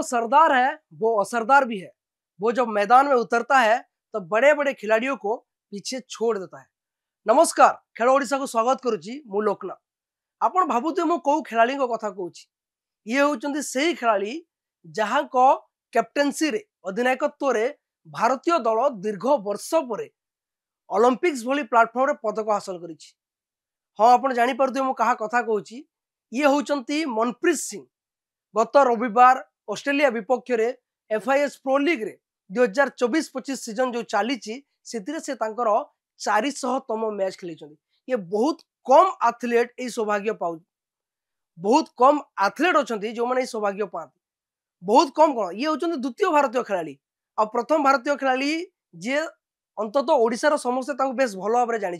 सरदार है वो असरदार भी है। वो जब मैदान में उतरता है तो बड़े बड़े खिलाड़ियों को पीछे छोड़ देता है। नमस्कार, खेल ओडिशा को स्वागत करुच्ची मु लोकनाथ। आपण भाबुते मु को खिलाड़ी कथा कहूची। ये होचंदी सही खिलाड़ी जहां को कैप्टेंसी रे अधिनायकत्व रे भारतीय दल दीर्घ वर्ष पर ओलंपिक्स भली प्लेटफॉर्म रे पदक हासिल करिछि। हाँ, आपण जानि परथि मु कहा कथा कहूची। ये होचंती मनप्रीत सिंह। गत रविवार ऑस्ट्रेलिया विपक्ष रे एफआईएस प्रो लीग रे 2024-25 सीजन जो चली से 400तम मैच खेली। ये बहुत कम एथलीट ए सौभाग्य पाउ, बहुत कम एथलीट अच्छा जो मैंने सौभाग्य पाती, बहुत कम। कौन ये होचंती द्वितीय भारतीय खिलाड़ी आ प्रथम भारतीय खिलाड़ी जे अंतत ओडिशार समस्त बेस भल भाव जानी।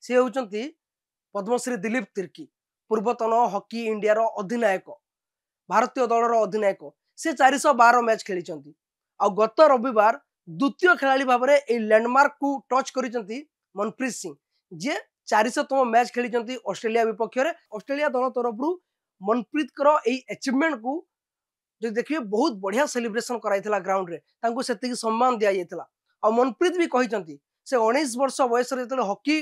सी होचंती पद्मश्री दिलीप तिर्की, पूर्वतन हॉकी इंडिया अधिनायक, भारतीय दलर अधिनायक। से 412 मैच खेली। गत रविवार द्वितीय खिलाड़ी भाव में लैंडमार्क को टच करिसेंती मनप्रीत सिंह, जे 400तम मैच खेली ऑस्ट्रेलिया विपक्ष में। ऑस्ट्रेलिया दल तरफ मनप्रीत अचीवमेंट को जो देखिए बहुत बढ़िया सेलिब्रेशन कराइला ग्राउंड रे, तांको सेतिकी सम्मान दिया जाइतिला। और मनप्रीत भी कहिसेंती से 19 वर्ष बयस रे हॉकी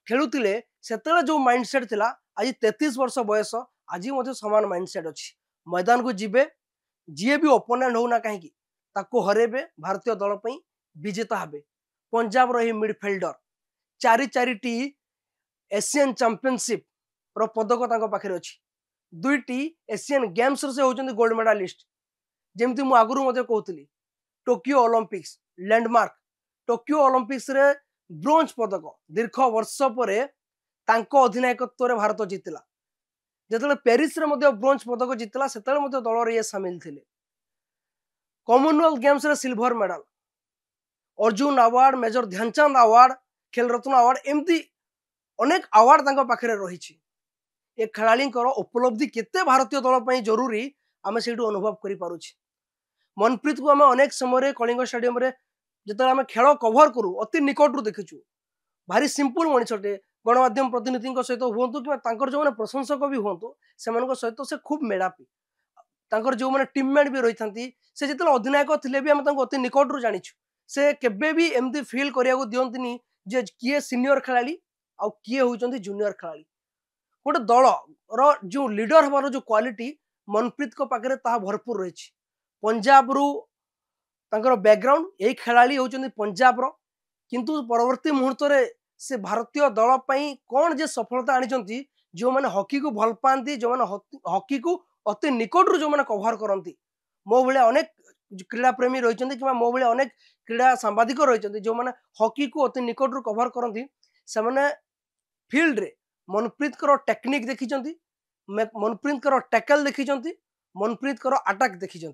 खेलुतिले सेतेले जो माइंडसेट थिला, आज 33 वर्ष बयस आज मते समान माइंडसेट अछि। मैदान को जीवे, जी भी ओपोनेंट होना कहीं ताको हरेबे, भारतीय दल पई विजेता हेबे। पंजाब रो मिडफील्डर 4 एशियन चैंपियनशिप रो पदक तांको पाखरे अछि। 2टी एशियन गेम्स से होचंदी गोल्ड मेडालिस्ट। जेमती मु आगुरु मते कहउतली Tokyo Olympics landmark, Tokyo Olympics रे ब्रोंज पदक दीर्घ वर्ष पर तांको अधिनायकत्व रे भारत जीतिला। जेतले पेरिस रे मते ब्रोंज पदक जीतिला सेतले मते दल रे शामिल थिले। कॉमनवेल्थ गेम्स रे silver medal, Arjuna award, major Dhyanchand award, Khel Ratna award, एमती अनेक अवार्ड तांको पाखरे रहिछि। ए खिलाड़ी उपलब्धि केते भारतीय दल पई जरूरी आमे सेठू अनुभव करि पारुछि। मनप्रीत को आमे अनेक समय कलिंग स्टेडियम रे जेतले आमे खेल कवर करू अति निकट रू देखिछु। भारी सिंपल मनिषटे, गणमाध्यम प्रतिनिधि सहित हूँ कि जो प्रशंसक भी हूँ से सहित से खूब मेड़ापी। जो मैंने टीममेट भी रही था से जिते अधिनायक थे भी आम अति निकट रू जाचु। से केबे भी एमती फिल करिया दियंतिनी जे किए सीनियर खिलाड़ी आ किए होचंती जूनियर खिलाड़ी। गोटे दल रो जो लीडर हबार जो क्वालिटी मनप्रीत को पाखरे ता भरपूर रही। पंजाब रु तांकर बैकग्राउंड यही खिलाड़ी होचंती पंजाब रो, किंतु परवर्ती मुहूर्त रे से भारतीय दल पई कौन जे सफलता आनी, जो मैंने हॉकी को भल पाती, जो मैंने हॉकी को अति निकट रू जो मैंने कवर करती। मो भाया अनेक क्रीड़ा प्रेमी रही कि मो भाया अनेक क्रीड़ा सांबादिक रही जो मैंने हॉकी को अति निकट रू कवर करती। से मैंने फील्ड रे मनप्रीत टेक्निक देखी, मनप्रीत टैकल देखी, मनप्रीत अटैक देखी।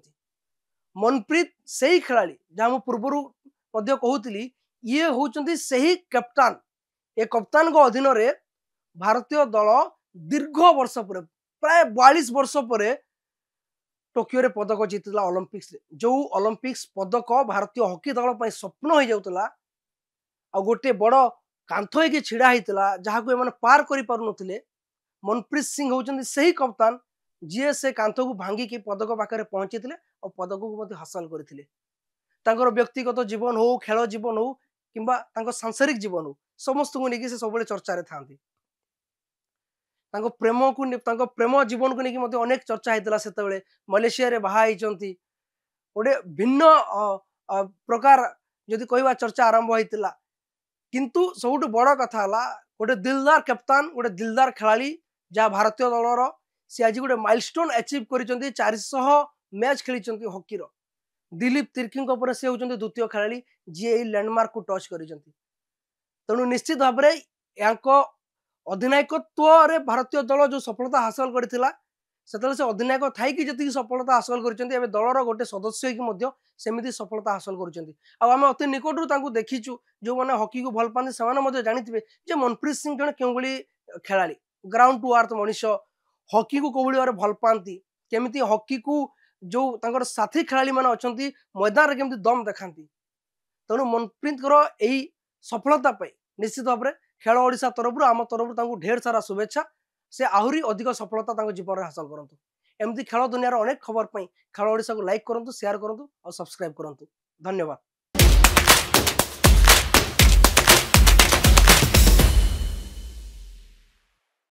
मनप्रीत सही खिलाड़ी जहाँ मुझे पूर्वर कहूली, ये होचंती सही कप्तान। ए कप्तान को अधीन रे भारतीय दल दीर्घ वर्ष पर प्राय 42 वर्ष पर टोक्यो रे पदक जीतला ओलंपिक्स रे। जो ओलंपिक्स पदक भारतीय हॉकी दल पई स्वप्न हो जाउतला आ गोटे बड़ कांथ होके छिड़ा होता जहाँ को एमने पार करि पारु नथिले। मनप्रीत सिंह होचंती सही कप्तान जी से कांथ को भांगी पदक पाखे पहुंची और पदक को हासिल करथिले। तांकर व्यक्तिगत जीवन हो, खेल जीवन हो किंबा तांको सांसारिक जीवन हो, समस्त को लेकिन से सब चर्चा रे थांती। तांको प्रेम जीवन को लेकिन अनेक चर्चा होता। से मलेशिया रे बाहा होती गोटे भिन्न प्रकार जदि कहवा चर्चा आरंभ होता। किंतु सबुठ बड़ कथा गोटे दिलदार कप्तान, गोटे दिलदार खिलाड़ी जहाँ भारतीय दलर सी आज गोटे माइलस्टोन अचीव कर 400 मैच खेली हॉकी रो। दिलीप तिर्की से होचंती द्वितीय खिलाड़ी जी लैंडमार्क को टच कर। तेणु निश्चित भाव में अधिनायकत्व रे भारतीय दल जो सफलता हासिल करथिला सेतले से अधिनायक थाई कि जति सफलता हासिल करचंती, एबे दलर गोटे सदस्य कि मध्य सेमिति सफलता हासिल करचंती। आ आमे अति निकट रु तांको देखिचु, जो माने हॉकी को भल पानी सेमाने मध्य जानिथिबे जे मनप्रीत सिंह जने केउ भली खिलाड़ी, ग्राउंड टू अर्थ मनुष्य, हॉकी को कोबली बारे भल पांती, केमिति हॉकी को जो तांकर साथी खिलाड़ी माने अछंती मैदान रे केमिति दम देखांती। तेणु मनप्रीत एही सफलता पाई निश्चित भाव में खेल ओडिशा तरफ आम तरफ ढेर सारा शुभेच्छा। से आहरी अधिक सफलता जीवन में हासिल करंतु। एमती खेल दुनिया अनेक खबर खेल ओडिशा को लाइक करूँ शेयर करूँ और सब्सक्राइब करूँ। धन्यवाद।